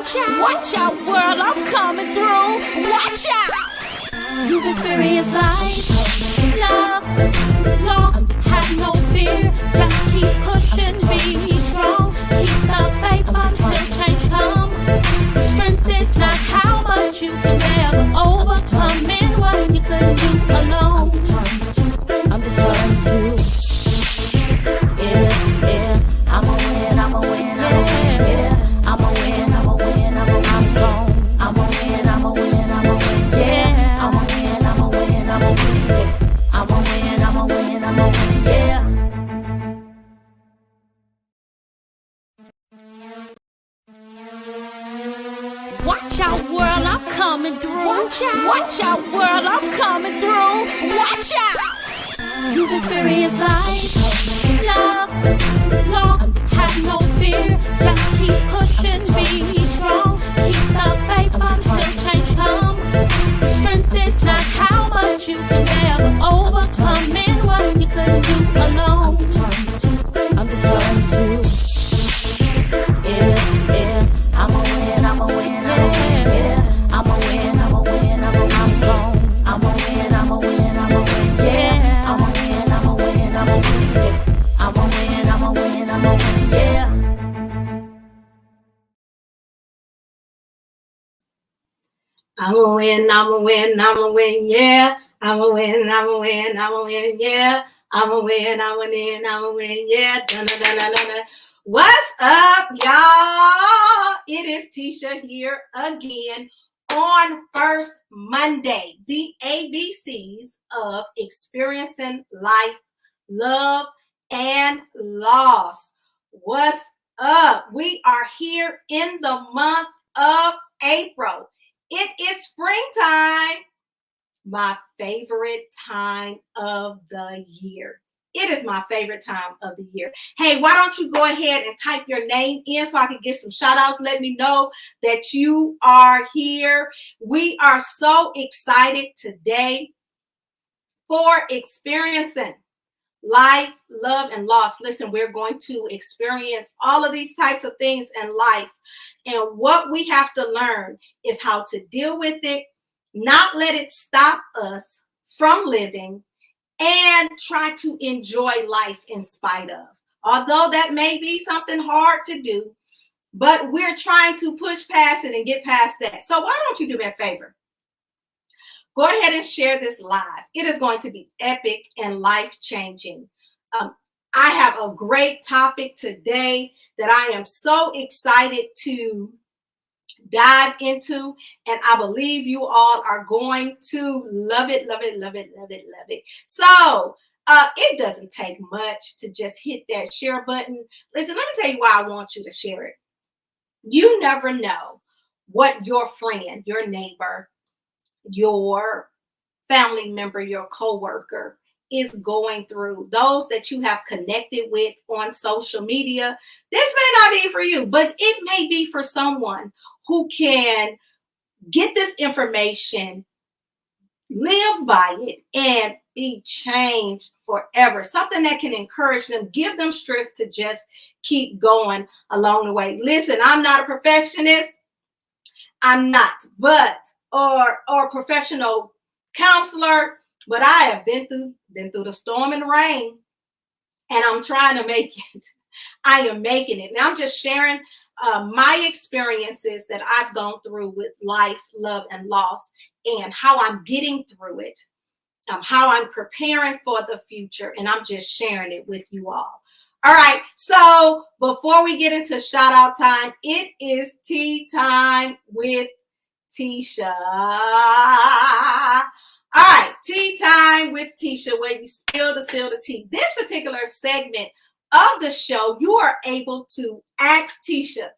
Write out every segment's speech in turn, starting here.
Watch out, world, I'm coming through. Watch out. You've experienced life, love, lost, have no fear. Just keep pushing, be strong. Keep the faith until change comes. Strength is not how much you can ever overcome in what you couldn't do alone. I'm determined to. Yeah, I'm a win, I'm a win, I'm a win, yeah. I'm a win, I'm a win, I'm gone. I'm a win, I'm a win, I'm a win, yeah. I'm a win, I'm a win, I'm a win, yeah. I'm a win, I'm a win, I'm a win, yeah. Watch out, world, I'm coming through. Watch out, world, I'm coming through. Watch out. You've experienced life, love, lost, have no fear. Just keep pushing, be strong. Keep the faith until change comes. Strength is not how much you can ever overcome in what you couldn't do alone. I'm determined to. Yeah, I'm a win, I'm a win, I'm a win, yeah. I'm a win, I'm a win, I'm gone. I'm a win, I'm a win, I'm a win, yeah. I'm a win, I'm a win, I'm a win, yeah. I'm a win, I'm a win, I'm a win, yeah. I'm a win, I'm a win, I'm a win, yeah. I'm a win, I'm a win, I'm a win, yeah. I'm a win, I'm a win, I'm a win, yeah. Da-da-da-da-da-da. What's up, y'all? It is Tisha here again on First Monday, the ABCs of experiencing life, love, and loss. What's up? We are here in the month of April. It is springtime, my favorite time of the year. It is my favorite time of the year. Hey, why don't you go ahead and type your name in so I can get some shout outs. Let me know that you are here. We are so excited today for experiencing life, love, and loss. Listen, we're going to experience all of these types of things in life. And what we have to learn is how to deal with it, not let it stop us from living, and try to enjoy life in spite of. Although that may be something hard to do, but we're trying to push past it and get past that. So why don't you do me a favor? Go ahead and share this live. It is going to be epic and life-changing. I have a great topic today that I am so excited to dive into, and I believe you all are going to love it, love it, love it, love it, love it. So it doesn't take much to just hit that share button. Listen, let me tell you why I want you to share it. You never know what your friend, your neighbor, your family member, your coworker is going through. Those that you have connected with on social media. This may not be for you, but it may be for someone who can get this information, live by it, and be changed forever. Something that can encourage them, give them strength to just keep going along the way. Listen, I'm not a perfectionist. I'm not, or professional counselor, but I have been through the storm and rain, and I'm trying to make it. I am making it. And I'm just sharing my experiences that I've gone through with life, love, and loss, and how I'm getting through it, how I'm preparing for the future, and I'm just sharing it with you all. All right, so before we get into shout out time, it is tea time with Tisha. All right, tea time with Tisha, where you spill the tea. This particular segment of the show, you are able to ask Tisha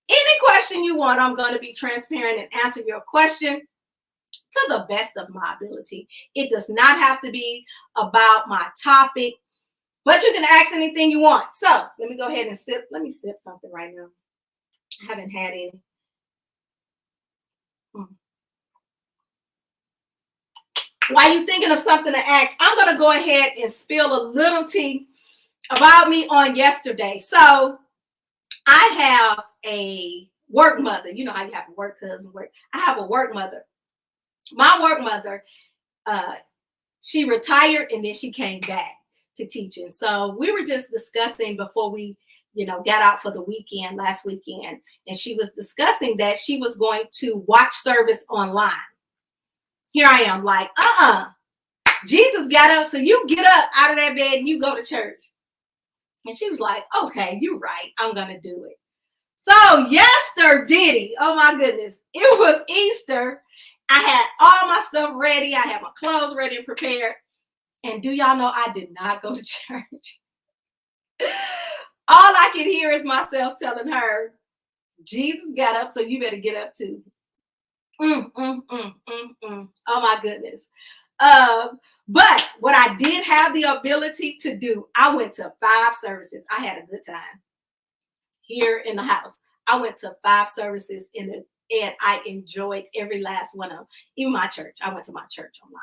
any question you want. I'm going to be transparent and answer your question to the best of my ability. It does not have to be about my topic, but you can ask anything you want. So let me go ahead and sip. Let me sip something right now. I haven't had any. While you're thinking of something to ask, I'm going to go ahead and spill a little tea about me on yesterday. So I have a work mother. You know how you have a work husband, work. I have a work mother. My work mother, she retired and then she came back to teaching. So we were just discussing before we, got out for the weekend, last weekend, and she was discussing that she was going to watch service online. Here I am like, Jesus got up, so you get up out of that bed and you go to church. And she was like, okay, you're right. I'm going to do it. So yesterday, oh my goodness, it was Easter. I had all my stuff ready. I had my clothes ready and prepared. And do y'all know I did not go to church? All I could hear is myself telling her, Jesus got up, so you better get up too. Oh my goodness. But what I did have the ability to do, I went to 5 services. I had a good time here in the house. I went to 5 services and I enjoyed every last one of them. Even my church. I went to my church online.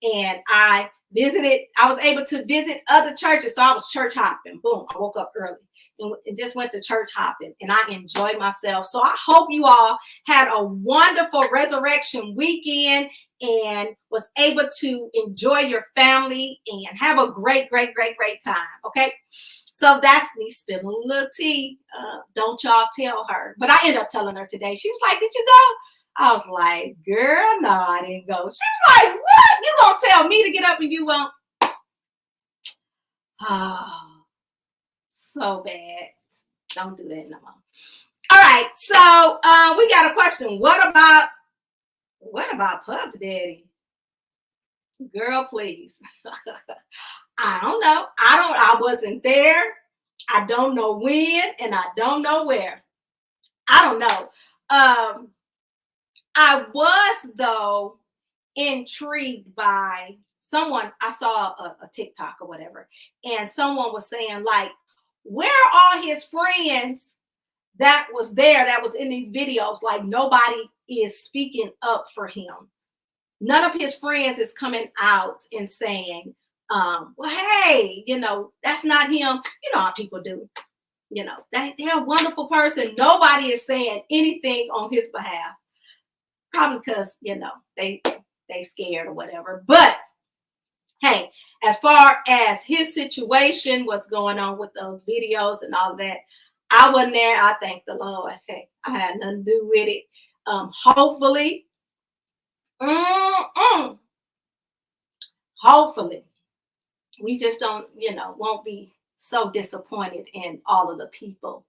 And I was able to visit other churches. So I was church hopping. Boom. I woke up early and just went to church hopping. And I enjoyed myself. So I hope you all had a wonderful resurrection weekend and was able to enjoy your family and have a great, great, great, great time. Okay. So that's me spilling a little tea. Don't y'all tell her. But I ended up telling her today. She was like, did you go? I was like, girl, no, I didn't go. She was like, what? You gonna tell me to get up and you won't? Oh, so bad. Don't do that no more. All right. So we got a question. What about Puff Daddy? Girl, please. I don't know. I wasn't there. I don't know when, and I don't know where. I don't know. I was, though, intrigued by someone. I saw a TikTok or whatever, and someone was saying, like, where are all his friends that was there, that was in these videos? Like, nobody is speaking up for him. None of his friends is coming out and saying, well, hey, that's not him. You know how people do. They're a wonderful person. Nobody is saying anything on his behalf. Probably because, they scared or whatever. But hey, as far as his situation, what's going on with those videos and all that, I wasn't there. I thank the Lord. Hey, I had nothing to do with it. Hopefully, we just don't, won't be so disappointed in all of the people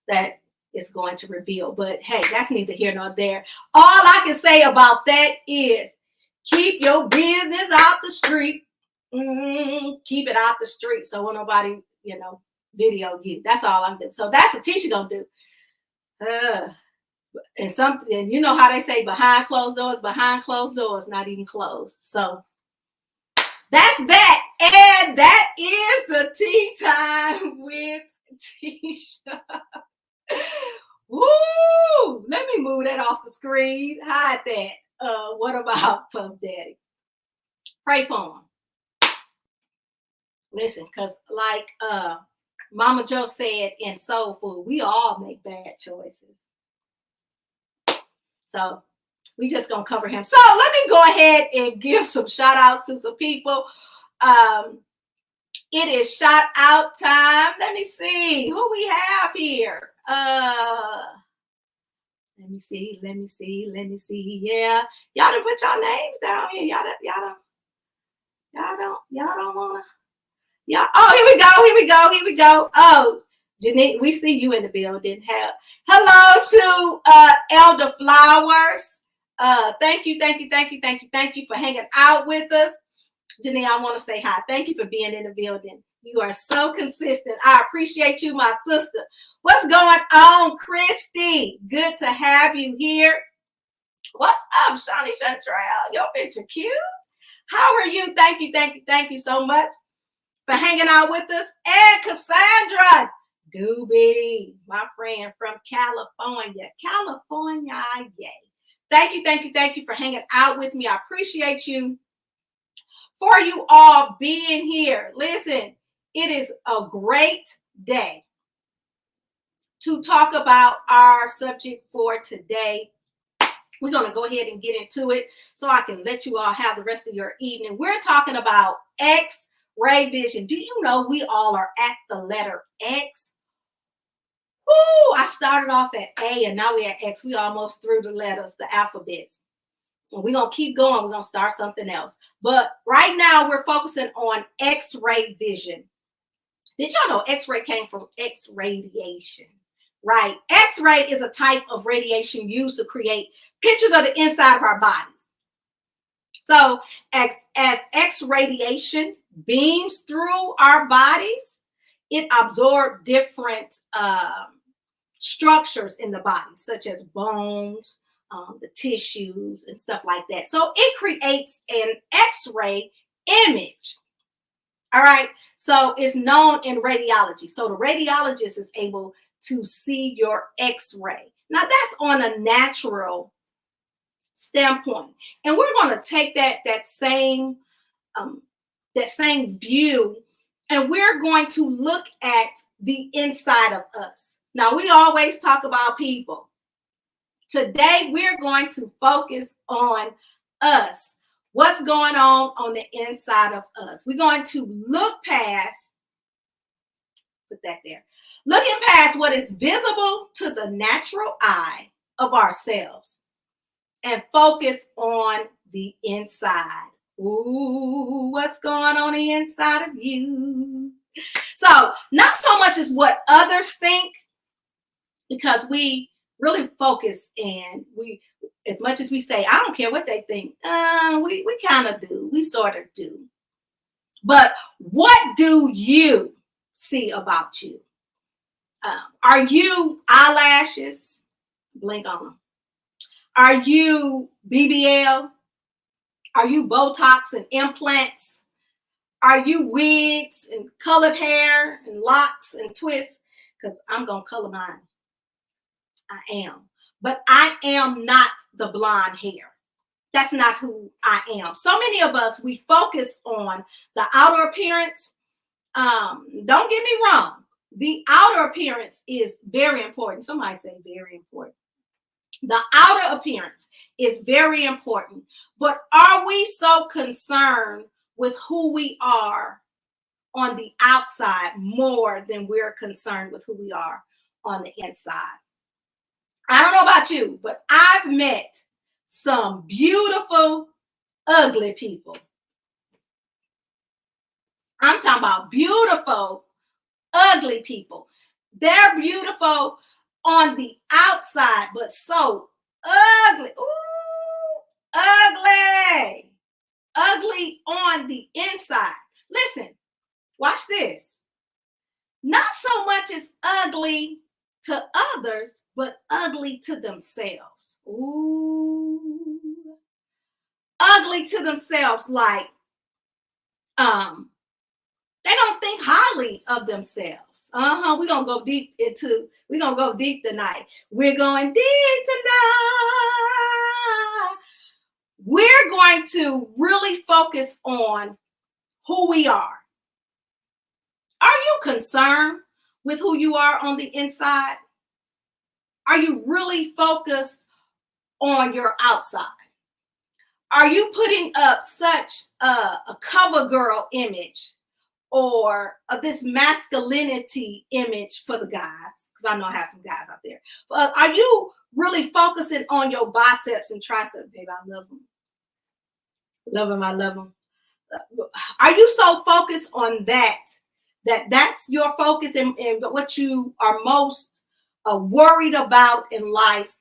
that is going to reveal. But hey, that's neither here nor there. All I can say about that is keep your business out the street. Keep it out the street so when nobody, video you. That's all I'm doing. So that's what Tisha gonna do. And something, you know how they say behind closed doors, not even closed. So that's that. And that is the tea time with Tisha. Woo! Let me move that off the screen. Hide that. What about Puff Daddy? Pray for him. Listen, because like Mama Joe said in Soul Food, we all make bad choices. So we just gonna cover him. So let me go ahead and give some shout outs to some people. It is shout out time. Let me see who we have here. Let me see. Yeah, y'all done put y'all names down here. Y'all don't wanna. Yeah. Oh, here we go. Oh, Janine, we see you in the building. Hello to Elder Flowers. Thank you for hanging out with us. Janine, I want to say hi. Thank you for being in the building. You are so consistent. I appreciate you, my sister. What's going on, Christy? Good to have you here. What's up, Shawnee Chantrell? Your picture cute. How are you? Thank you so much for hanging out with us. And Cassandra Doobie, my friend from California. Yay. Thank you for hanging out with me. I appreciate you for you all being here. Listen, it is a great day to talk about our subject for today. We're going to go ahead and get into it so I can let you all have the rest of your evening. We're talking about X-ray vision. Do you know we all are at the letter X? Ooh, I started off at A and now we're at X. We almost through the letters, the alphabets. And we're going to keep going. We're going to start something else. But right now we're focusing on X-ray vision. Did y'all know X-ray came from X-radiation? Right. X-ray is a type of radiation used to create pictures of the inside of our bodies. So as X-radiation beams through our bodies, it absorbs different structures in the body, such as bones, the tissues, and stuff like that. So it creates an X-ray image. All right. So it's known in radiology. So the radiologist is able to see your X-ray. Now that's on a natural standpoint, and we're going to take that same view, and we're going to look at the inside of us. Now we always talk about people. Today we're going to focus on us. What's going on the inside of us? We're going to look past. Put that there. Looking past what is visible to the natural eye of ourselves and focus on the inside. Ooh, what's going on the inside of you? So not so much as what others think, because we really focus, and we, as much as we say, I don't care what they think, we kind of do. We sort of do. But what do you see about you? Are you eyelashes? Blink on them. Are you BBL? Are you Botox and implants? Are you wigs and colored hair and locks and twists? Because I'm going to color mine. I am. But I am not the blonde hair. That's not who I am. So many of us, we focus on the outer appearance. Don't get me wrong. The outer appearance is very important. Somebody say very important. The outer appearance is very important. But are we so concerned with who we are on the outside more than we're concerned with who we are on the inside? I don't know about you, but I've met some beautiful, ugly people. I'm talking about beautiful, ugly people. They're beautiful on the outside, but so ugly. Ooh, ugly. Ugly on the inside. Listen, watch this. Not so much as ugly to others, but ugly to themselves. Ooh. Ugly to themselves, like they don't think highly of themselves. We're gonna go deep tonight. We're going deep tonight. We're going to really focus on who we are. Are you concerned with who you are on the inside? Are you really focused on your outside? Are you putting up such a cover girl image, or this masculinity image for the guys? Because I know I have some guys out there. Are you really focusing on your biceps and triceps? Baby, I love them. Love them, I love them. Are you so focused on that's your focus and what you are most worried about in life,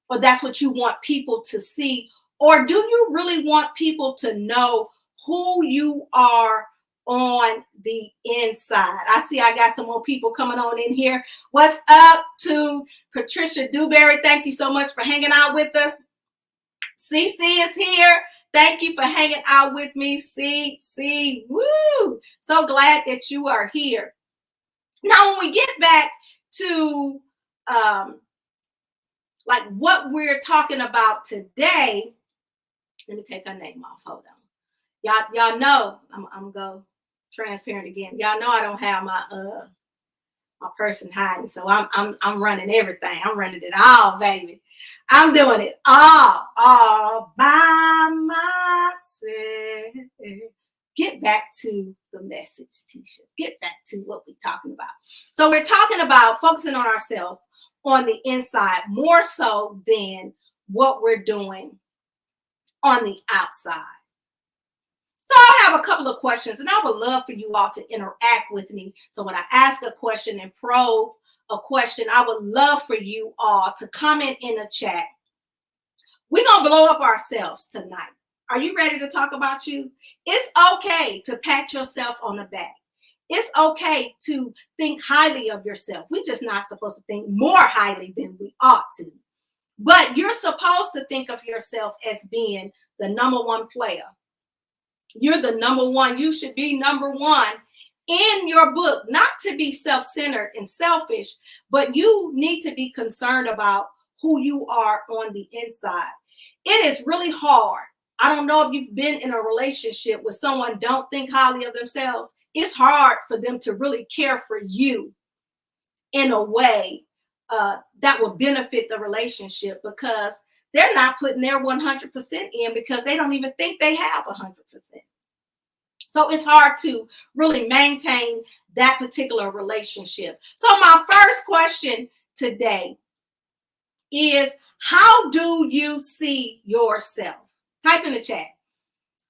or that's what you want people to see? Or do you really want people to know who you are on the inside? I see I got some more people coming on in here. What's up to Patricia Dewberry? Thank you so much for hanging out with us. CC is here. Thank you for hanging out with me, CC. Woo! So glad that you are here. Now, when we get back to like what we're talking about today, let me take her name off. Hold on. Y'all know I'm gonna go transparent again. Y'all know I don't have my my person hiding. So I'm running everything. I'm running it all, baby. I'm doing it all by myself. Get back to the message, Tisha. Get back to what we're talking about. So we're talking about focusing on ourselves on the inside more so than what we're doing on the outside. So I have a couple of questions, and I would love for you all to interact with me. So when I ask a question and probe a question, I would love for you all to comment in the chat. We're going to blow up ourselves tonight. Are you ready to talk about you? It's okay to pat yourself on the back. It's okay to think highly of yourself. We're just not supposed to think more highly than we ought to. But you're supposed to think of yourself as being the number one player. You're the number one. You should be number one in your book, not to be self-centered and selfish, but you need to be concerned about who you are on the inside. It is really hard. I don't know if you've been in a relationship with someone don't think highly of themselves. It's hard for them to really care for you in a way that will benefit the relationship, because they're not putting their 100% in, because they don't even think they have 100%. So it's hard to really maintain that particular relationship. So my first question today is, how do you see yourself? Type in the chat.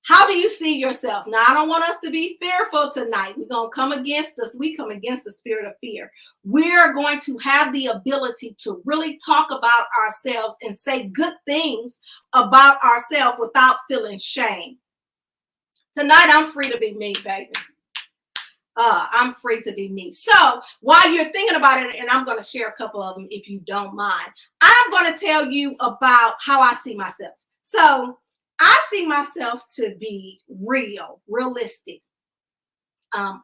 How do you see yourself? Now, I don't want us to be fearful tonight. We're going to come against this. We come against the spirit of fear. We're going to have the ability to really talk about ourselves and say good things about ourselves without feeling shame. Tonight, I'm free to be me, baby. I'm free to be me. So while you're thinking about it, and I'm going to share a couple of them if you don't mind, I'm going to tell you about how I see myself. So I see myself to be realistic. And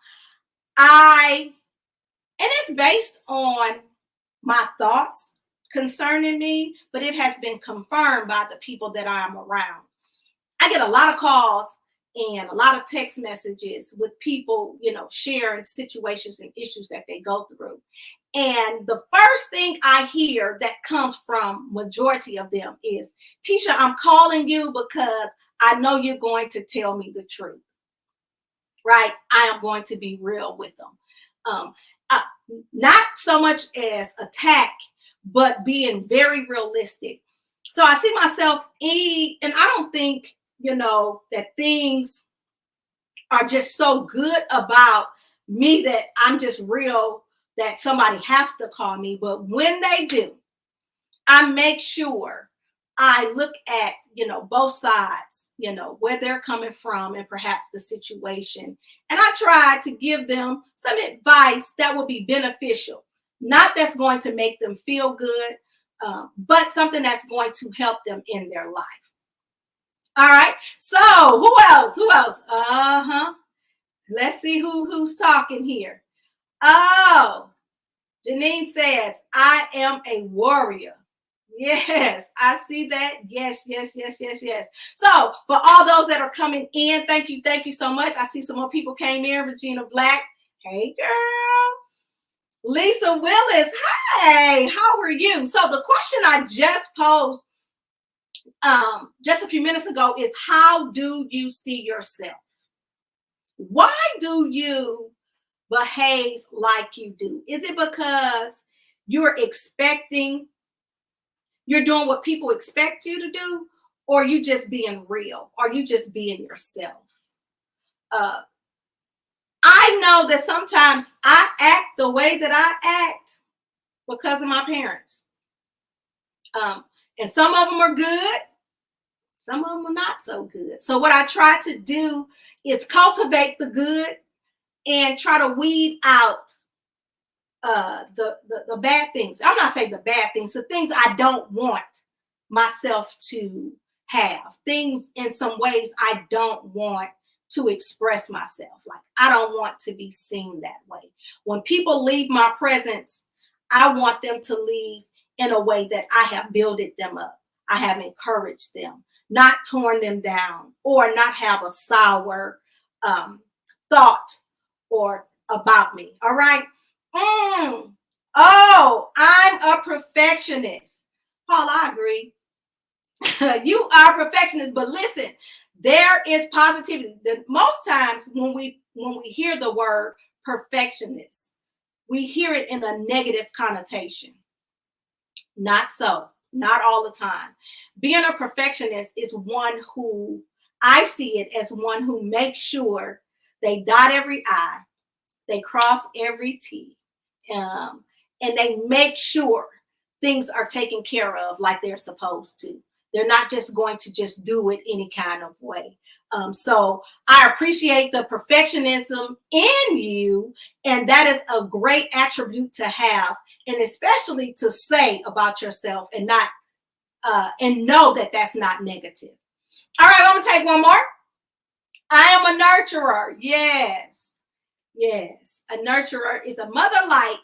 it's based on my thoughts concerning me, but it has been confirmed by the people that I'm around. I get a lot of calls and a lot of text messages with people, sharing situations and issues that they go through. And the first thing I hear that comes from majority of them is, Tisha, I'm calling you because I know you're going to tell me the truth, right? I am going to be real with them. Not so much as attack, but being very realistic. So I see myself and I don't think, that things are just so good about me that I'm just real, that somebody has to call me. But when they do, I make sure I look at, both sides, where they're coming from and perhaps the situation. And I try to give them some advice that will be beneficial, not that's going to make them feel good, but something that's going to help them in their life. All right. So who else? Let's see who's talking here. Oh, Janine says, I am a warrior. Yes, I see that. Yes. So for all those that are coming in, thank you so much. I see some more people came in. Regina Black. Hey, girl. Lisa Willis. Hey, how are you? So the question I just posed just a few minutes ago is, how do you see yourself? Why do you behave like you do? Is it because you're doing what people expect you to do, or you just being real? Are you just being yourself? I know that sometimes I act the way that I act because of my parents. And some of them are good. Some of them are not so good. So what I try to do is cultivate the good and try to weed out the bad things. I'm not saying the bad things, the things I don't want myself to have. Things in some ways I don't want to express myself. Like, I don't want to be seen that way. When people leave my presence, I want them to leave in a way that I have builded them up. I have encouraged them, not torn them down, or not have a sour thought or about me. All right. Oh, I'm a perfectionist. Paul, I agree. You are a perfectionist, but listen, there is positivity. Most times when we hear the word perfectionist, we hear it in a negative connotation. Not so, not all the time. Being a perfectionist is one who, I see it as one who makes sure they dot every I, they cross every T, um, and they make sure things are taken care of like they're supposed to. They're not just going to just do it any kind of way. So I appreciate the perfectionism in you, and that is a great attribute to have, and especially to say about yourself, and not and know that that's not negative. All right, I'm gonna take one more. I am a nurturer. Yes, yes, a nurturer is a mother-like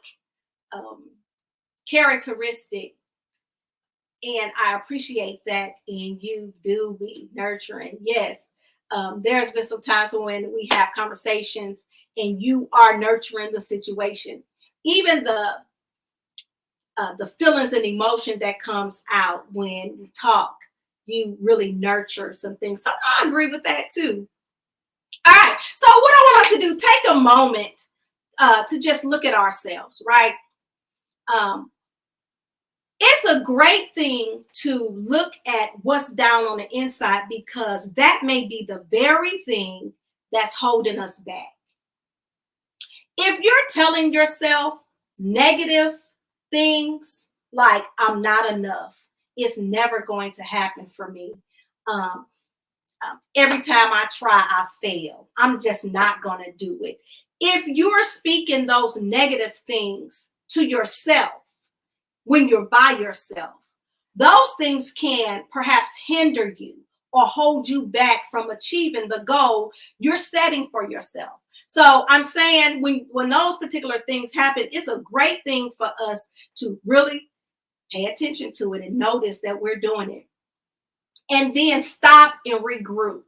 characteristic, and I appreciate that in you. Do be nurturing. Yes, there's been some times when we have conversations and you are nurturing the situation, even the feelings and emotion that comes out when we talk. You really nurture some things. So I agree with that too. All right. So what I want us to do, take a moment to just look at ourselves, right? It's a great thing to look at what's down on the inside, because that may be the very thing that's holding us back. If you're telling yourself negative things like, I'm not enough, it's never going to happen for me. Every time I try, I fail. I'm just not going to do it. If you're speaking those negative things to yourself when you're by yourself, those things can perhaps hinder you or hold you back from achieving the goal you're setting for yourself. So I'm saying when those particular things happen, it's a great thing for us to really pay attention to it and notice that we're doing it. And then stop and regroup.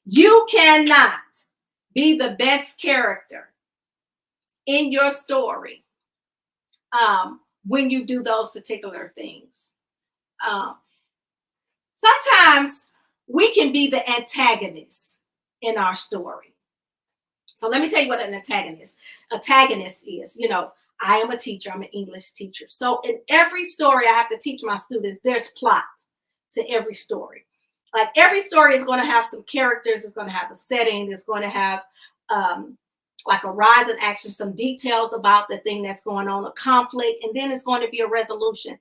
You cannot be the best character in your story when you do those particular things. Sometimes we can be the antagonist in our story. So let me tell you what an antagonist is. You know, I am a teacher. I'm an English teacher. So in every story I have to teach my students, there's plot to every story. Like every story is going to have some characters. It's going to have a setting. It's going to have like a rise in action, some details about the thing that's going on, a conflict, and then it's going to be a resolution.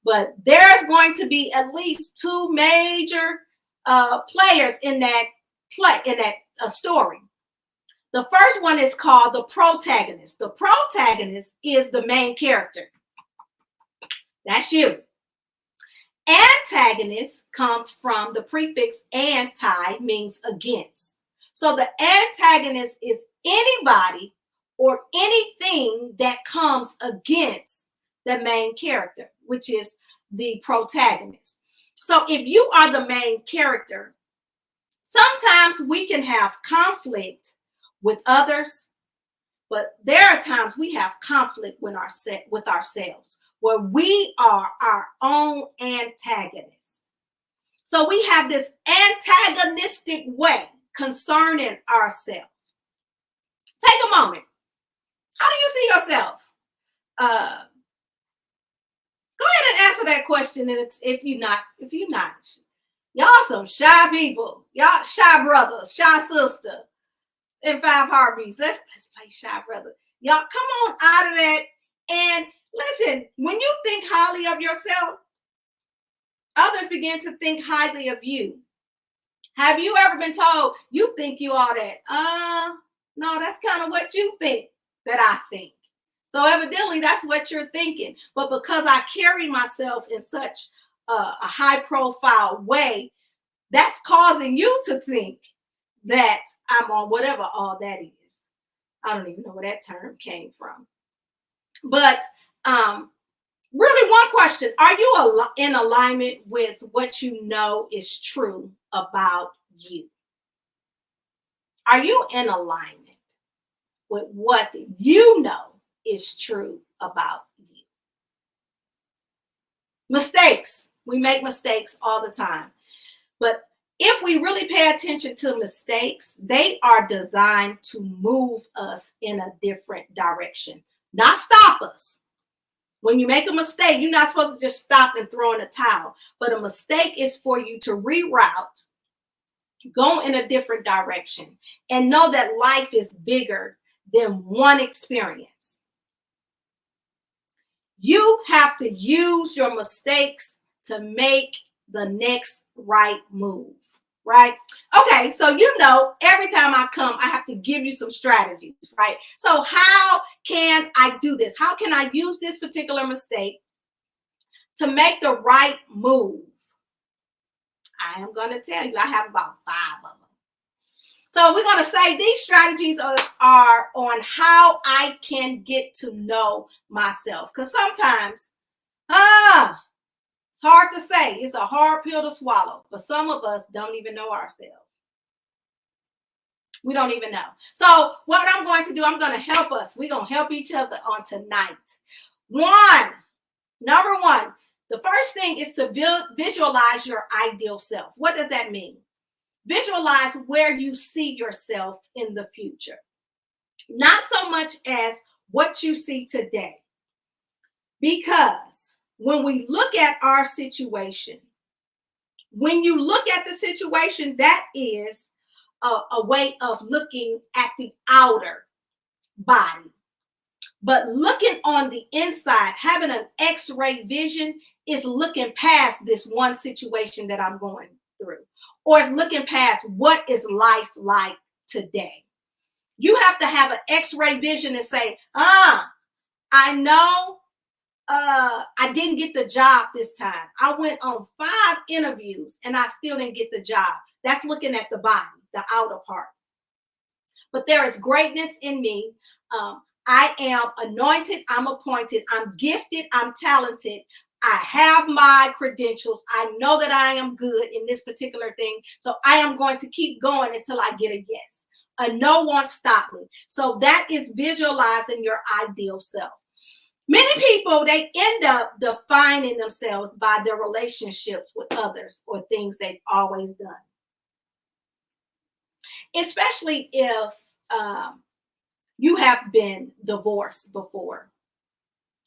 But there's going to be at least two major players in that story. The first one is called the protagonist. The protagonist is the main character. That's you. Antagonist comes from the prefix anti, means against. So the antagonist is anybody or anything that comes against the main character, which is the protagonist. So if you are the main character, sometimes we can have conflict with others, but there are times we have conflict with ourselves, where we are our own antagonist. So we have this antagonistic way concerning ourselves. Take a moment. How do you see yourself? Go ahead and answer that question. And if you're not, y'all some shy people. Y'all shy brothers, shy sister in 5 Heartbeats. Let's play shy brother. Y'all come on out of that. And listen, when you think highly of yourself, others begin to think highly of you. Have you ever been told you think you all that? No, that's kind of what you think that I think. So evidently that's what you're thinking. But because I carry myself in such a high profile way, that's causing you to think that I'm on whatever all that is. I don't even know where that term came from. But really, one question: are you in alignment with what you know is true about you? Are you in alignment with what you know is true about you. Mistakes. We make mistakes all the time. But if we really pay attention to mistakes, they are designed to move us in a different direction, not stop us. When you make a mistake, you're not supposed to just stop and throw in a towel. But a mistake is for you to reroute, go in a different direction, and know that life is bigger than one experience. You have to use your mistakes to make the next right move, right? Okay, so you know, every time I come, I have to give you some strategies, right? So how can I do this? How can I use this particular mistake to make the right move? I am going to tell you, I have about 5 of them. So we're going to say these strategies are on how I can get to know myself. Because sometimes, it's hard to say. It's a hard pill to swallow. But some of us don't even know ourselves. We don't even know. So what I'm going to do, I'm going to help us. We're going to help each other on tonight. Number one, the first thing is to visualize your ideal self. What does that mean? Visualize where you see yourself in the future. Not so much as what you see today. Because when we look at our situation, when you look at the situation, that is a way of looking at the outer body. But looking on the inside, having an X-ray vision is looking past this one situation that I'm going through. Or it's looking past what is life like today. You have to have an X-ray vision and say, I know I didn't get the job this time. I went on 5 interviews and I still didn't get the job. That's looking at the body, the outer part. But there is greatness in me. I am anointed. I'm appointed. I'm gifted. I'm talented. I have my credentials. I know that I am good in this particular thing. So I am going to keep going until I get a yes. A no won't stop me. So that is visualizing your ideal self. Many people, they end up defining themselves by their relationships with others or things they've always done. Especially if you have been divorced before.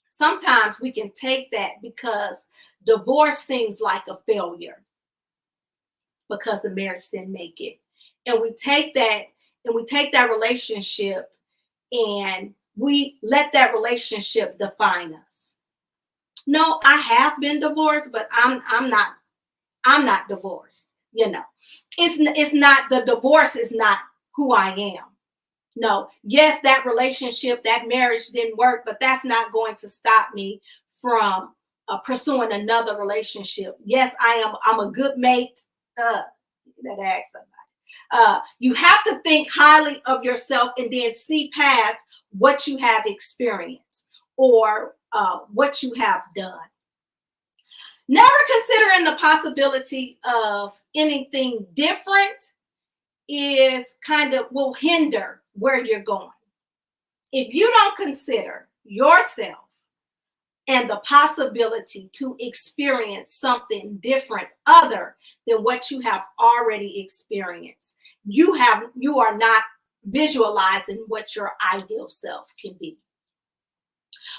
Sometimes we can take that because divorce seems like a failure because the marriage didn't make it. And we take that relationship and we let that relationship define us. No, I have been divorced, but I'm not divorced. You know, it's not, the divorce is not who I am. No, yes, that relationship, that marriage didn't work, but that's not going to stop me from pursuing another relationship. Yes, I'm a good mate. You have to think highly of yourself and then see past what you have experienced or what you have done. Never considering the possibility of anything different will hinder where you're going. If you don't consider yourself and the possibility to experience something different other than what you have already experienced, you are not visualizing what your ideal self can be.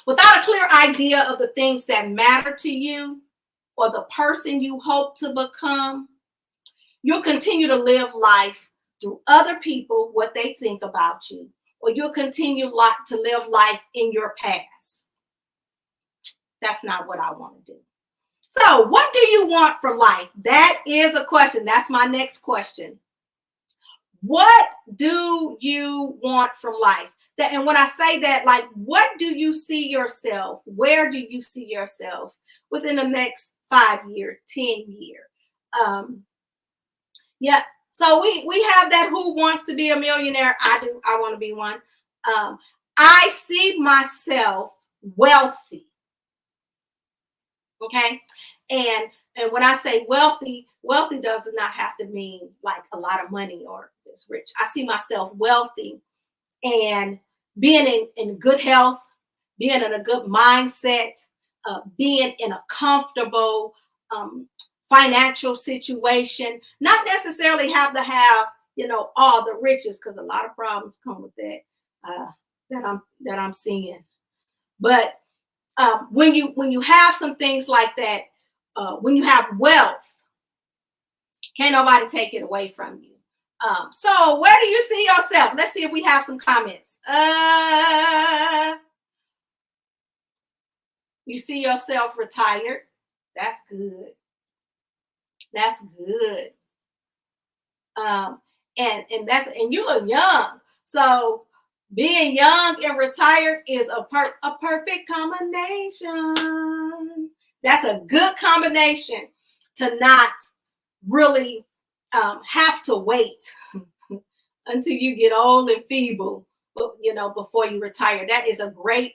Without a clear idea of the things that matter to you or the person you hope to become, you'll continue to live life through other people, what they think about you, or you'll continue to live life in your past. That's not what I want to do. So what do you want from life? That is a question. That's my next question. What do you want from life? And when I say that, like, what do you see yourself? Where do you see yourself within the next 5 year, 10 year? Yeah. So we have that who wants to be a millionaire. I do. I want to be one. I see myself wealthy. Okay. And when I say wealthy does not have to mean like a lot of money or it's rich. I see myself wealthy and being in good health, being in a good mindset, being in a comfortable financial situation, not necessarily have to have, all the riches, because a lot of problems come with that, that I'm seeing. But when you have some things like that, when you have wealth, can't nobody take it away from you. So where do you see yourself? Let's see if we have some comments. You see yourself retired. That's good. That's good. And you look young. So being young and retired is a perfect combination. That's a good combination to not really have to wait until you get old and feeble, before you retire. That is a great,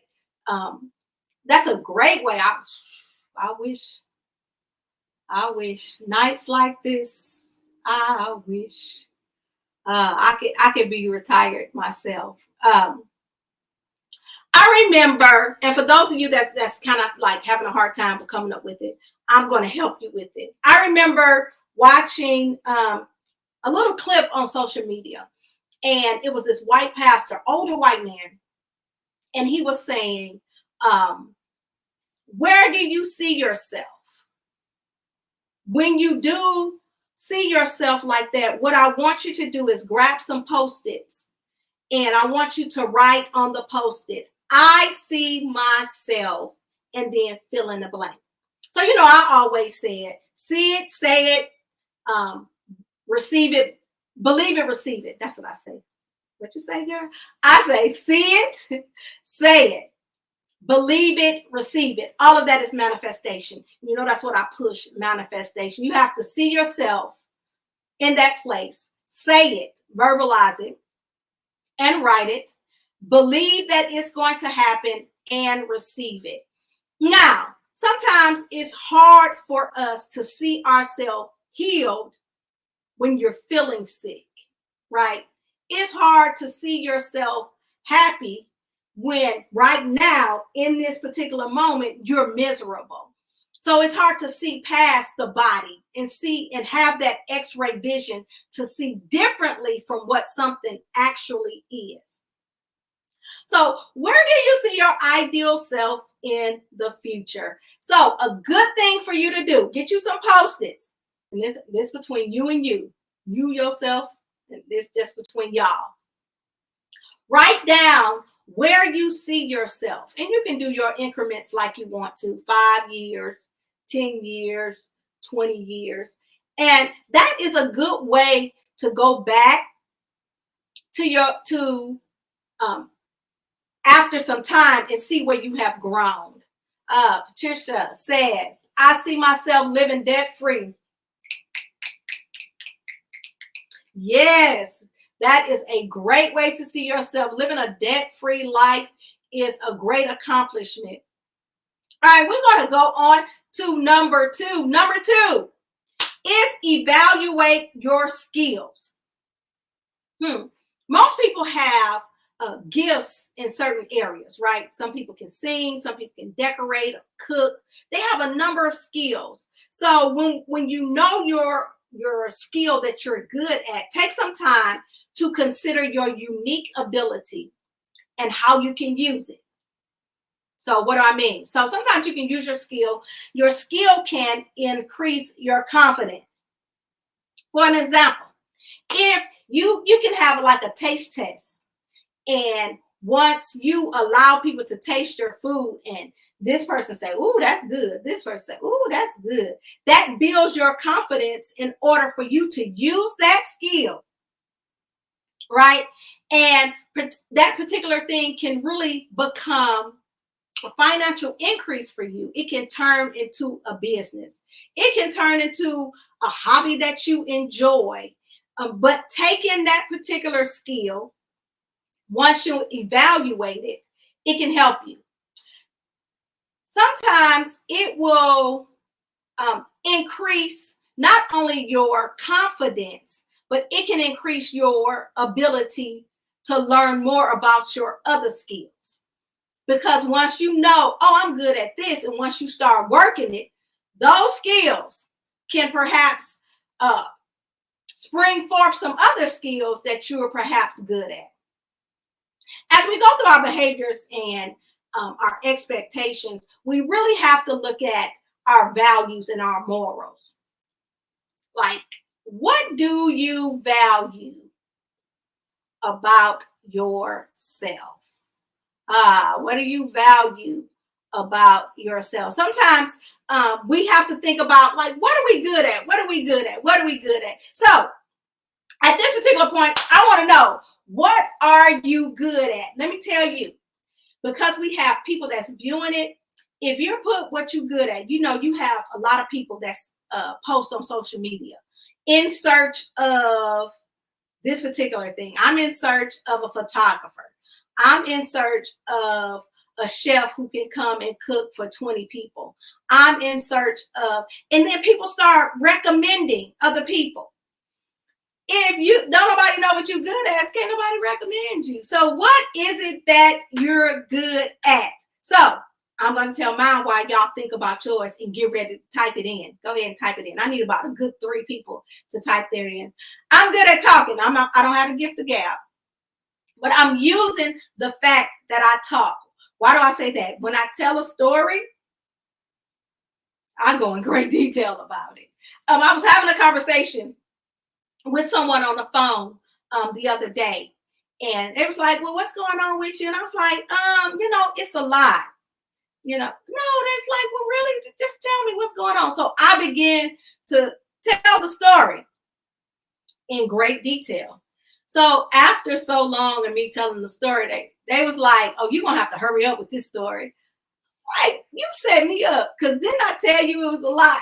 that's a great way. I wish nights like this, I wish I could be retired myself. I remember, and for those of you that's kind of like having a hard time coming up with it, I'm going to help you with it. I remember watching a little clip on social media, and it was this white pastor, older white man, and he was saying, where do you see yourself? When you do see yourself like that, what I want you to do is grab some Post-its, and I want you to write on the Post-it, I see myself, and then fill in the blank. So, I always say it, see it, say it, receive it, believe it, receive it. That's what I say. What you say, girl? I say, see it, say it, believe it, receive it. All of that is manifestation. That's what I push, manifestation. You have to see yourself in that place, say it, verbalize it, and write it. Believe that it's going to happen and receive it. Now, sometimes it's hard for us to see ourselves healed when you're feeling sick, right? It's hard to see yourself happy when right now in this particular moment you're miserable. So it's hard to see past the body and see and have that x-ray vision to see differently from what something actually is. So where do you see your ideal self in the future? So a good thing for you to do, get you some Post-its. And this between you and you yourself, and this just between y'all. Write down where you see yourself. And you can do your increments like you want to, 5 years, 10 years, 20 years. And that is a good way to go back to after some time and see where you have grown. Patricia says, I see myself living debt-free. Yes, that is a great way to see yourself. Living a debt-free life is a great accomplishment. All right, we're going to go on to number two. Number two is evaluate your skills. Most people have gifts in certain areas, right? Some people can sing, some people can decorate, cook. They have a number of skills. So when you know your skill that you're good at, take some time to consider your unique ability and how you can use it. So what do I mean? So sometimes you can use your skill. Your skill can increase your confidence. For an example, if you can have like a taste test, and once you allow people to taste your food and this person say, "Ooh, that's good." This person say, "Ooh, that's good." That builds your confidence in order for you to use that skill, right? And that particular thing can really become a financial increase for you. It can turn into a business. It can turn into a hobby that you enjoy. But taking that particular skill, once you evaluate it, it can help you. Sometimes it will increase not only your confidence, but it can increase your ability to learn more about your other skills. Because once you know, oh, I'm good at this, and once you start working it, those skills can perhaps spring forth some other skills that you are perhaps good at. As we go through our behaviors and our expectations, we really have to look at our values and our morals. Like, what do you value about yourself? What do you value about yourself? Sometimes we have to think about, like, what are we good at? What are we good at? What are we good at? So at this particular point, I want to know, what are you good at? Let me tell you, because we have people that's viewing it. If you put what you're good at, you know, you have a lot of people that's post on social media in search of this particular thing. I'm in search of a photographer. I'm in search of a chef who can come and cook for 20 people. I'm in search of, and then people start recommending other people. If you don't nobody know what you're good at, can't nobody recommend you. So what is it that you're good at? So I'm going to tell mine while y'all think about yours and get ready to type it in. Go ahead and type it in. I need about a good 3 people to type there in. I'm good at talking. I don't have a gift of gab. But I'm using the fact that I talk. Why do I say that? When I tell a story, I go in great detail about it. I was having a conversation with someone on the phone the other day, and it was like, well, what's going on with you? And I was like, you know, it's a lot. You know, no, that's like, well, really, just tell me what's going on. So I began to tell the story in great detail. So after so long of me telling the story, they was like, oh, you're going to have to hurry up with this story. Like, you set me up, because didn't I tell you it was a lot?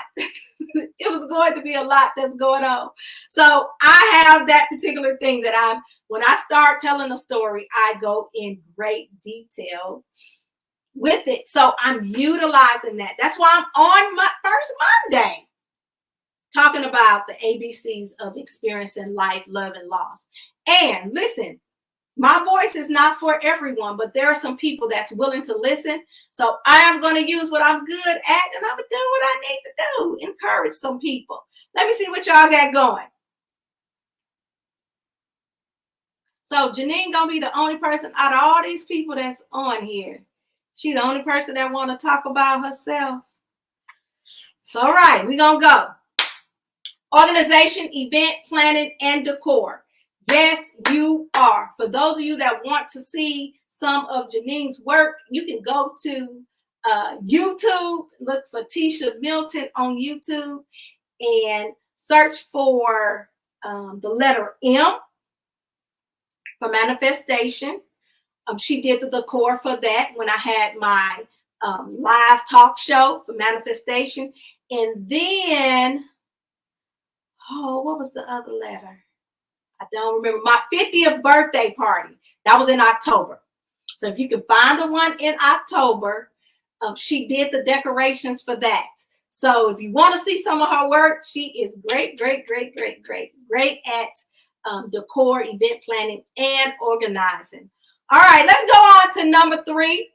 It was going to be a lot that's going on. So I have that particular thing that when I start telling a story, I go in great detail with it. So I'm utilizing that. That's why I'm on my first Monday talking about the ABCs of experiencing life, love, and loss. And listen, my voice is not for everyone, but there are some people that's willing to listen. So I am going to use what I'm good at, and I'm going to do what I need to do. Encourage some people. Let me see what y'all got going. So Janine going to be the only person out of all these people that's on here. She the only person that want to talk about herself. So, all right, we're going to go. Organization, event, planning, and decor. Yes, you are. For those of you that want to see some of Janine's work, you can go to YouTube, look for Tisha Milton on YouTube, and search for the letter M for manifestation. She did the decor for that when I had my live talk show for manifestation. And then, oh, what was the other letter? I don't remember. My 50th birthday party. That was in October. So if you can find the one in October, she did the decorations for that. So if you want to see some of her work, she is great at decor, event planning, and organizing. All right, let's go on to number 3.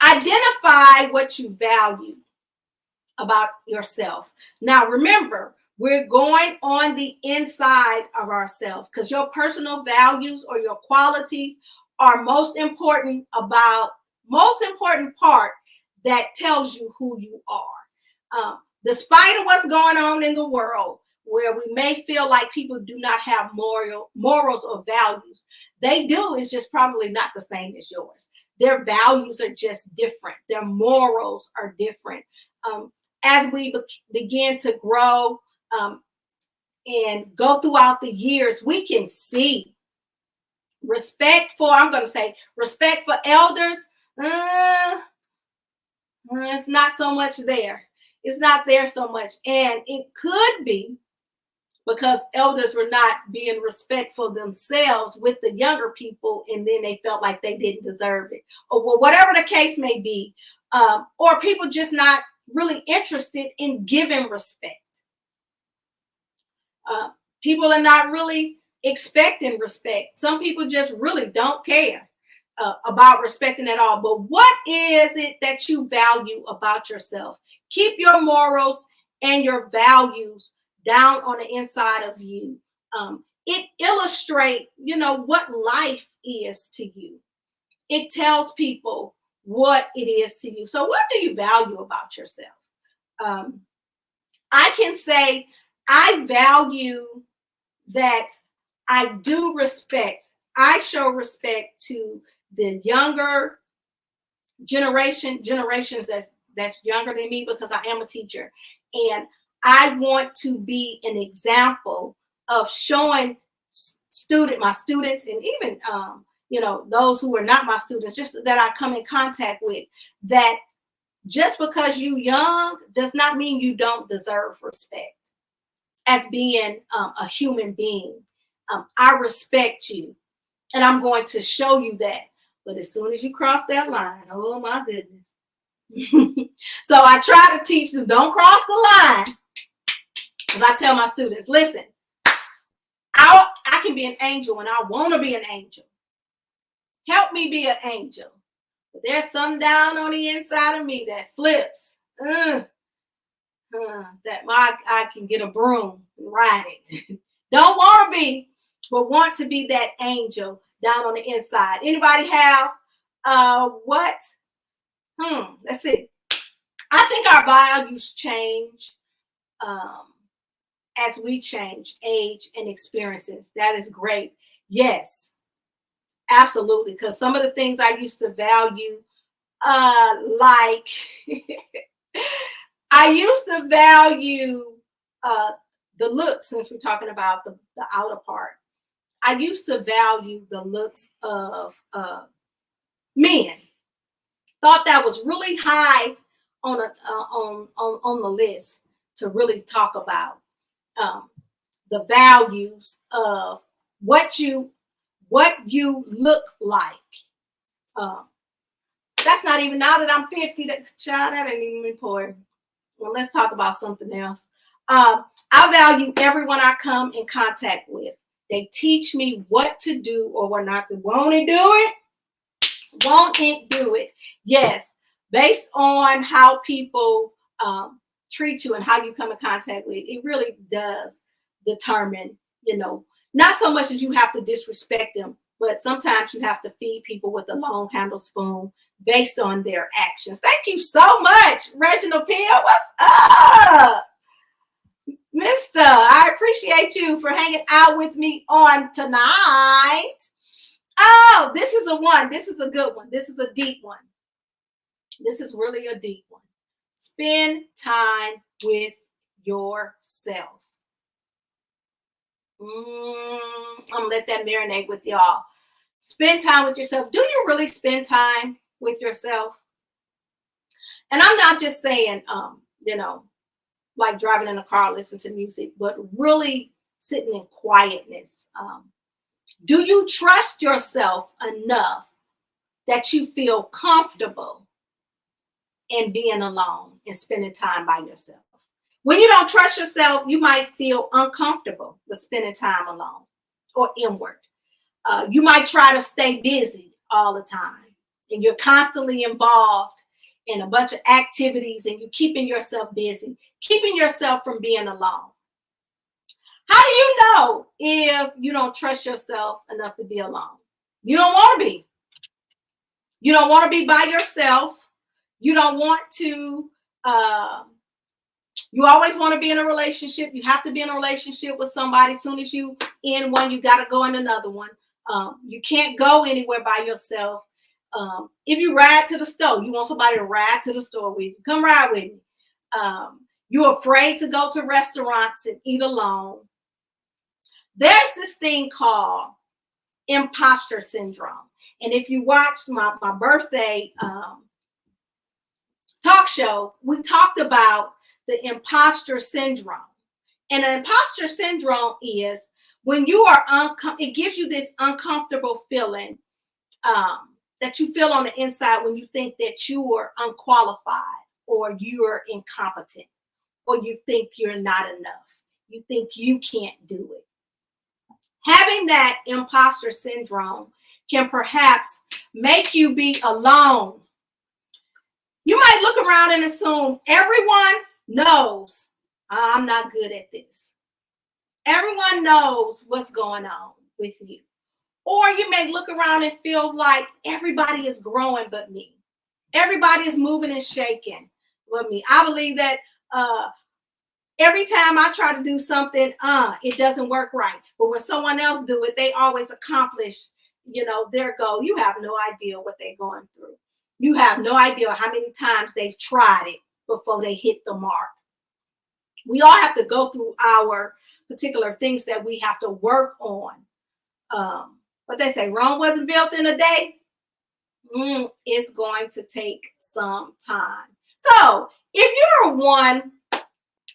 Identify what you value about yourself. Now, remember, we're going on the inside of ourselves, because your personal values or your qualities are most important part that tells you who you are. Despite of what's going on in the world, where we may feel like people do not have morals or values, they do. It's just probably not the same as yours. Their values are just different. Their morals are different. As we begin to grow and go throughout the years, we can see respect for elders. It's not so much there. It's not there so much. And it could be because elders were not being respectful themselves with the younger people, and then they felt like they didn't deserve it, or whatever the case may be, or people just not really interested in giving respect. People are not really expecting respect. Some people just really don't care about respecting at all. But what is it that you value about yourself? Keep your morals and your values down on the inside of you. It illustrates, what life is to you. It tells people what it is to you. So what do you value about yourself? I can say I value that I do respect. I show respect to the younger generations that's younger than me, because I am a teacher. And I want to be an example of showing my students, and even those who are not my students, just that I come in contact with, that just because you young does not mean you don't deserve respect as being a human being. I respect you, and I'm going to show you that. But as soon as you cross that line, oh my goodness. So I try to teach them, don't cross the line. Because I tell my students, listen, I can be an angel and I want to be an angel. Help me be an angel. But there's some down on the inside of me that flips. That I can get a broom and ride it. Don't want to be, but want to be that angel down on the inside. Anybody have what? Let's see. I think our values change as we change age and experiences. That is great. Yes, absolutely. Because some of the things I used to value, like I used to value the looks, since we're talking about the outer part. I used to value the looks of men. Thought that was really high on the list to really talk about the values of what you look like. That's not even, now that I'm 50, that ain't even important. Well, let's talk about something else. I value everyone I come in contact with. They teach me what to do or what not to. Won't it do it? Won't it do it? Yes. Based on how people treat you and how you come in contact with, it really does determine, not so much as you have to disrespect them, but sometimes you have to feed people with a long handle spoon based on their actions. Thank you so much, Reginald Peel. What's up? Mister, I appreciate you for hanging out with me on tonight. Oh, this is a one. This is a good one. This is a deep one. This is really a deep one. Spend time with yourself. I'm going to let that marinate with y'all. Spend time with yourself. Do you really spend time with yourself? And I'm not just saying, like driving in a car, listen to music, but really sitting in quietness. Do you trust yourself enough that you feel comfortable in being alone and spending time by yourself? When you don't trust yourself, you might feel uncomfortable with spending time alone or inward. You might try to stay busy all the time, and you're constantly involved in a bunch of activities, and you're keeping yourself busy, keeping yourself from being alone. How do you know if you don't trust yourself enough to be alone? You don't want to be. You don't want to be by yourself. You don't want to, you always want to be in a relationship. You have to be in a relationship with somebody. As soon as you in one, you got to go in another one. You can't go anywhere by yourself. If you ride to the store, you want somebody to ride to the store with you. Come ride with me. You're afraid to go to restaurants and eat alone. There's this thing called imposter syndrome. And if you watched my birthday talk show, we talked about the imposter syndrome. And the imposter syndrome is when you are it gives you this uncomfortable feeling that you feel on the inside when you think that you are unqualified or you're incompetent or you think you're not enough. You think you can't do it. Having that imposter syndrome can perhaps make you be alone. You might look around and assume everyone knows I'm not good at this. Everyone knows what's going on with you. Or you may look around and feel like everybody is growing but me. Everybody is moving and shaking but me. I believe that every time I try to do something, it doesn't work right. But when someone else do it, they always accomplish, their goal. You have no idea what they're going through. You have no idea how many times they've tried it before they hit the mark. We all have to go through our particular things that we have to work on. But they say Rome wasn't built in a day. It's going to take some time. So if you're one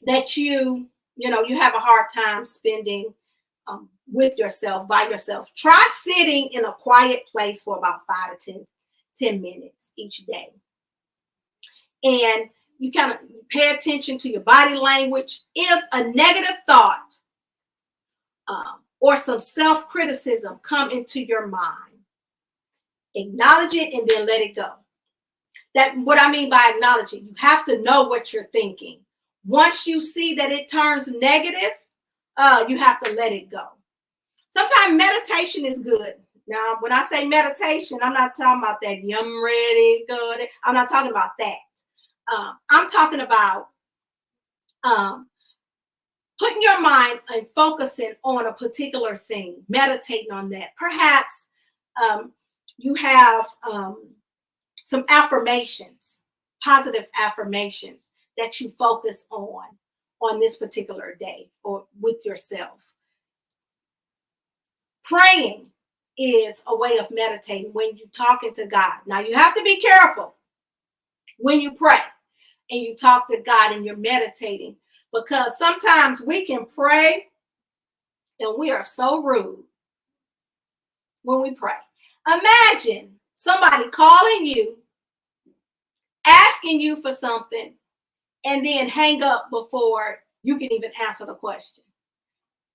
that you have a hard time spending with yourself, by yourself, try sitting in a quiet place for about 5 to 10 minutes each day. And you kind of pay attention to your body language. If a negative thought or some self-criticism come into your mind, acknowledge it and then let it go. That what I mean by acknowledging, you have to know what you're thinking. Once you see that it turns negative, you have to let it go. Sometimes meditation is good. Now, when I say meditation, I'm not talking about that yum ready good. I'm not talking about that. I'm talking about putting your mind and focusing on a particular thing, meditating on that. Perhaps you have some affirmations, positive affirmations that you focus on this particular day or with yourself. Praying is a way of meditating when you're talking to God. Now, you have to be careful when you pray and you talk to God and you're meditating, because sometimes we can pray and we are so rude when we pray. Imagine somebody calling you, asking you for something, and then hang up before you can even answer the question.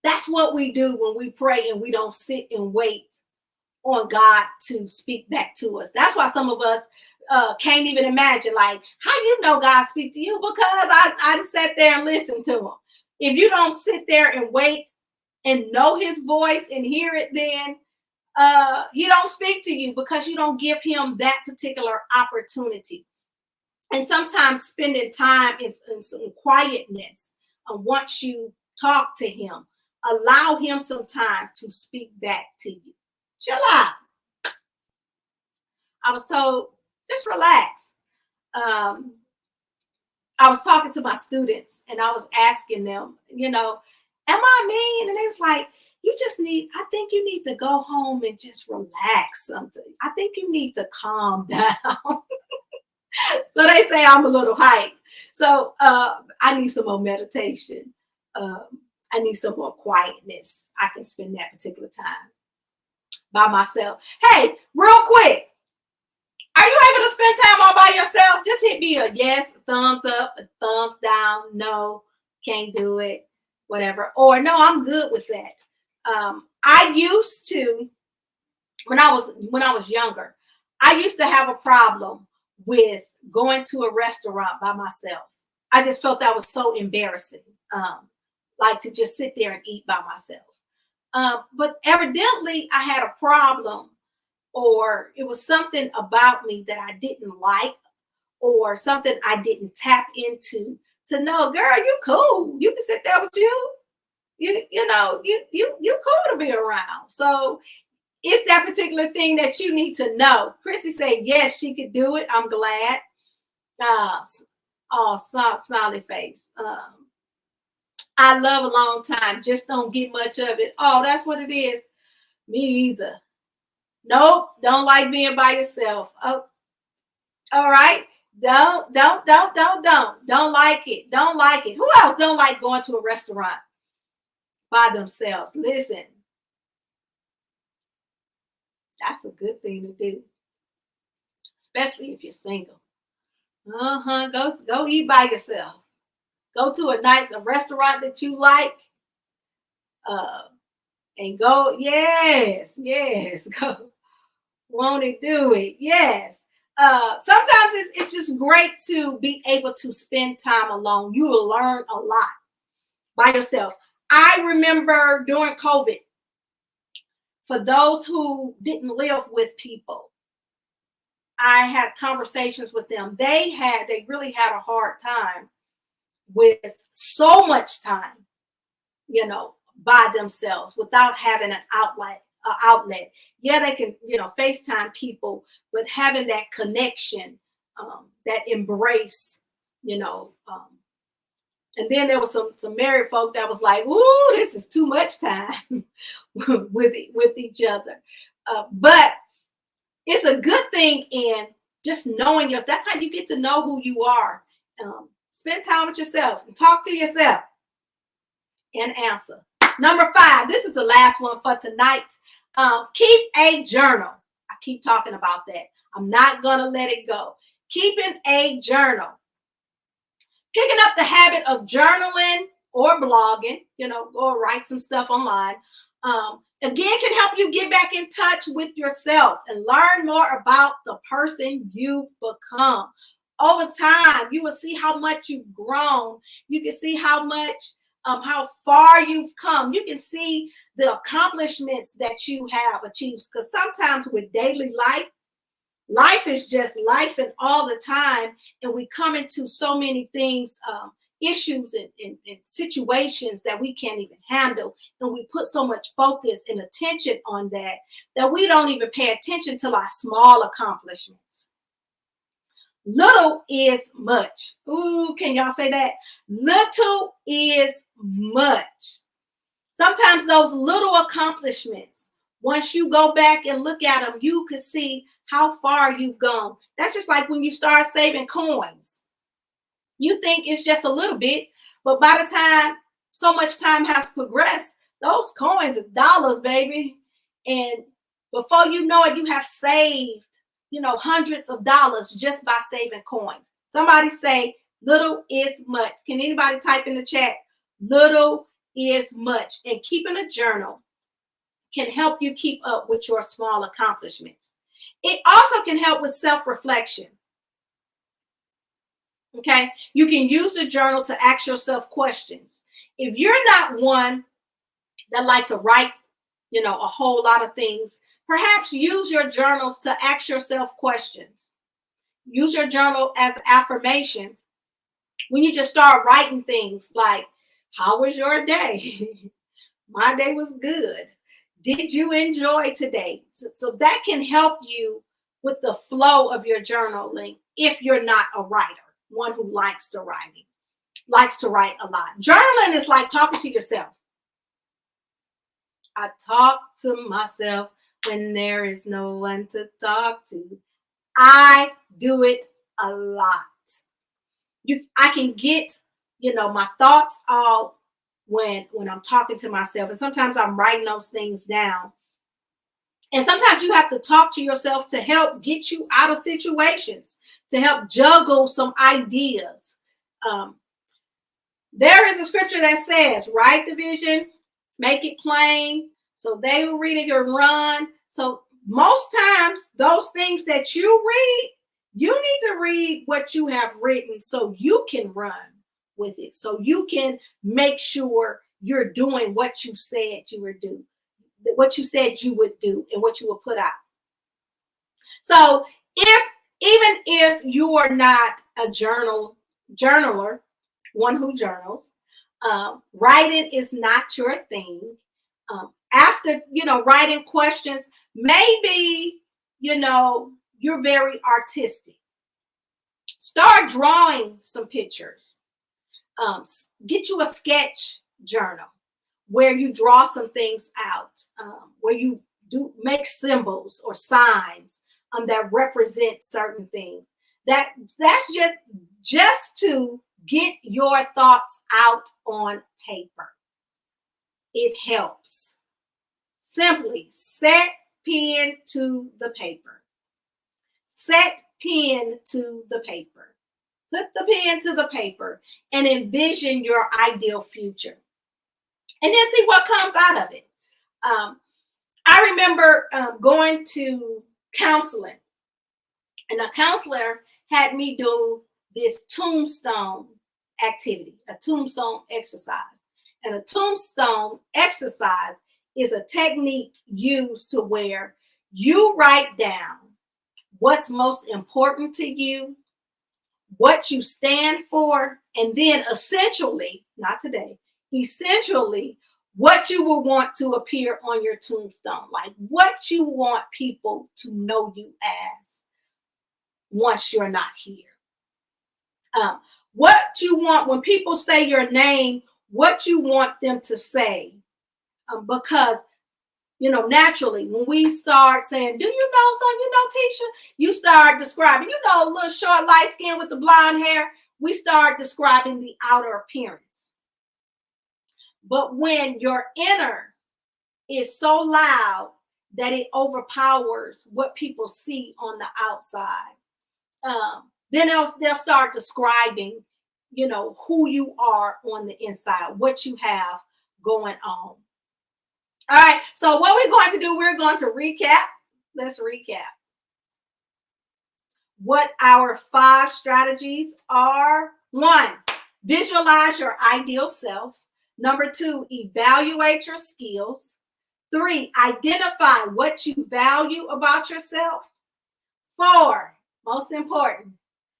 That's what we do when we pray and we don't sit and wait on God to speak back to us. That's why some of us can't even imagine, like, how you know God speak to you? Because I sat there and listened to him. If you don't sit there and wait and know his voice and hear it, then he don't speak to you because you don't give him that particular opportunity. And sometimes spending time in some quietness, once you talk to him, allow him some time to speak back to you. Chill out. I was told, just relax. I was talking to my students and I was asking them, am I mean? And they was like, I think you need to go home and just relax something. I think you need to calm down. So they say I'm a little hype. So I need some more meditation. I need some more quietness. I can spend that particular time by myself. Hey, real quick. Are you able to spend time all by yourself? Just hit me a yes, a thumbs up, a thumbs down, no, can't do it, whatever. Or no, I'm good with that. I used to, when I was younger, I used to have a problem with going to a restaurant by myself. I just felt that was so embarrassing, like to just sit there and eat by myself. But evidently I had a problem, or it was something about me that I didn't like, or something I didn't tap into to know, girl, you cool. You can sit there with you. You cool to be around. So it's that particular thing that you need to know. Chrissy said, yes, she could do it. I'm glad. Smiley face. I love a long time. Just don't get much of it. Oh, that's what it is. Me either. Nope. Don't like being by yourself. Oh, all right. Don't like it. Don't like it. Who else don't like going to a restaurant by themselves? Listen. That's a good thing to do, especially if you're single. Go eat by yourself. Go to a restaurant that you like. And go, yes, go. Won't it do it? Yes. Sometimes it's just great to be able to spend time alone. You will learn a lot by yourself. I remember during COVID, for those who didn't live with people, I had conversations with them. They really had a hard time with so much time, by themselves without having an outlet. Yeah, they can, FaceTime people, but having that connection, that embrace, and then there was some married folk that was like, "Ooh, this is too much time with each other." But it's a good thing in just knowing yourself. That's how you get to know who you are. Spend time with yourself and talk to yourself and answer. Number 5, this is the last one for tonight. Keep a journal. I keep talking about that. I'm not going to let it go. Keeping a journal. Picking up the habit of journaling or blogging, or write some stuff online. Again, can help you get back in touch with yourself and learn more about the person you've become. Over time, you will see how much you've grown. You can see how far you've come. You can see the accomplishments that you have achieved. Because sometimes with daily life is just life and all the time. And we come into so many things, issues and situations that we can't even handle. And we put so much focus and attention on that we don't even pay attention to our small accomplishments. Little is much. Ooh, can y'all say that? Little is much. Sometimes those little accomplishments, once you go back and look at them, you can see how far you've gone. That's just like when you start saving coins. You think it's just a little bit, but by the time so much time has progressed, those coins are dollars, baby. And before you know it, you have saved, hundreds of dollars just by saving coins. Somebody say, little is much. Can anybody type in the chat? Little is much. And keeping a journal can help you keep up with your small accomplishments. It also can help with self-reflection. Okay, you can use the journal to ask yourself questions. If you're not one that like to write, a whole lot of things, perhaps use your journals to ask yourself questions. Use your journal as affirmation. When you just start writing things like, how was your day? My day was good. Did you enjoy today? So that can help you with the flow of your journaling if you're not a writer, one who likes to write a lot. Journaling is like talking to yourself. I talk to myself when there is no one to talk to. I do it a lot. I can get, my thoughts all when I'm talking to myself. And sometimes I'm writing those things down. And sometimes you have to talk to yourself to help get you out of situations, to help juggle some ideas. There is a scripture that says, write the vision, make it plain, so they will read it and run. So most times, those things that you read, you need to read what you have written so you can run with it, so you can make sure you're doing what you said you would do, what you said you would do, and what you will put out. So even if you are not a journaler, one who journals, writing is not your thing. After, writing questions, maybe, you're very artistic. Start drawing some pictures. Get you a sketch journal where you draw some things out, where you do make symbols or signs that represent certain things. That's just to get your thoughts out on paper. It helps. Simply set pen to the paper. Set pen to the paper. Put the pen to the paper and envision your ideal future. And then see what comes out of it. I remember going to counseling, and a counselor had me do this tombstone activity, a tombstone exercise. And a tombstone exercise is a technique used to where you write down what's most important to you, what you stand for, and then essentially, not today, essentially what you will want to appear on your tombstone, like what you want people to know you as once you're not here. What you want when people say your name, what you want them to say, because naturally, when we start saying, do you know something, Tisha, you start describing, a little short, light skin with the blonde hair, we start describing the outer appearance. But when your inner is so loud that it overpowers what people see on the outside, then they'll start describing, who you are on the inside, what you have going on. All right, so what we're going to do, we're going to recap. Let's recap what our 5 strategies are. 1, visualize your ideal self. Number 2, evaluate your skills. 3, identify what you value about yourself. 4, most important,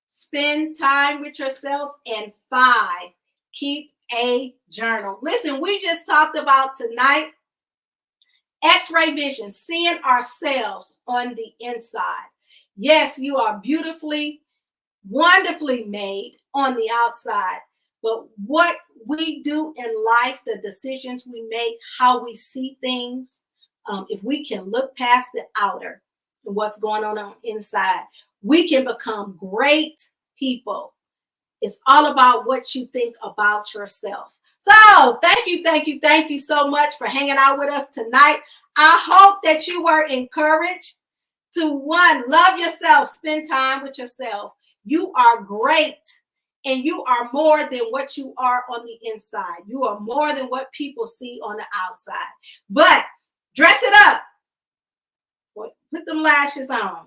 spend time with yourself. And 5, keep a journal. Listen, we just talked about tonight X-ray vision, seeing ourselves on the inside. Yes, you are beautifully, wonderfully made on the outside, but what we do in life, the decisions we make, how we see things, if we can look past the outer and what's going on inside, we can become great people. It's all about what you think about yourself. So thank you so much for hanging out with us tonight. I hope that you were encouraged to, 1, love yourself, spend time with yourself. You are great, and you are more than what you are on the inside. You are more than what people see on the outside. But dress it up. Put them lashes on.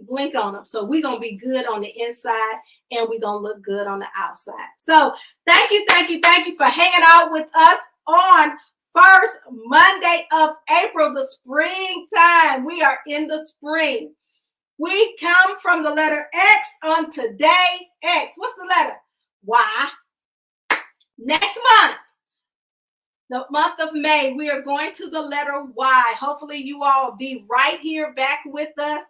Blink on them. So we're going to be good on the inside, and we're going to look good on the outside. So thank you for hanging out with us on first Monday of April, the springtime. We are in the spring. We come from the letter X on today. X. What's the letter? Y. Next month, the month of May, we are going to the letter Y. Hopefully you all will be right here back with us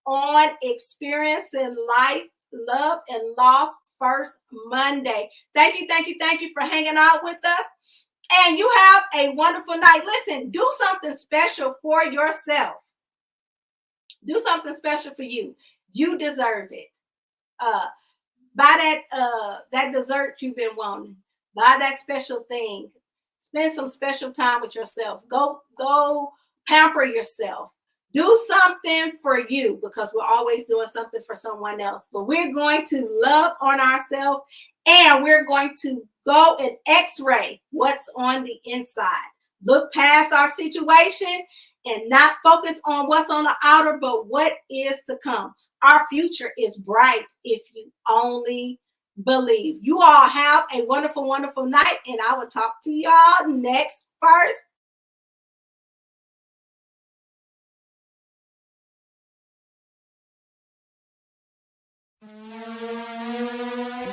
on Experiencing Life, Love, and Loss first Monday. Thank you for hanging out with us. And you have a wonderful night. Listen, do something special for yourself. Do something special for you. You deserve it. Buy that dessert you've been wanting. Buy that special thing. Spend some special time with yourself. Go pamper yourself. Do something for you, because we're always doing something for someone else. But we're going to love on ourselves, and we're going to go and X-ray what's on the inside. Look past our situation and not focus on what's on the outer, but what is to come. Our future is bright if you only believe. You all have a wonderful, wonderful night, and I will talk to y'all next first.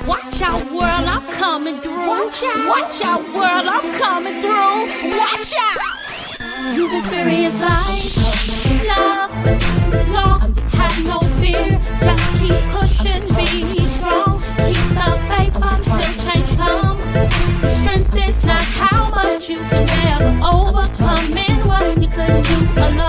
Watch out, world, I'm coming through. Watch out, world, I'm coming through. Watch out. You've experienced life, love, lost, have no fear. Just keep pushing, be strong. Keep the faith until change comes. Strength is not how much you can ever overcome, and what you couldn't do alone.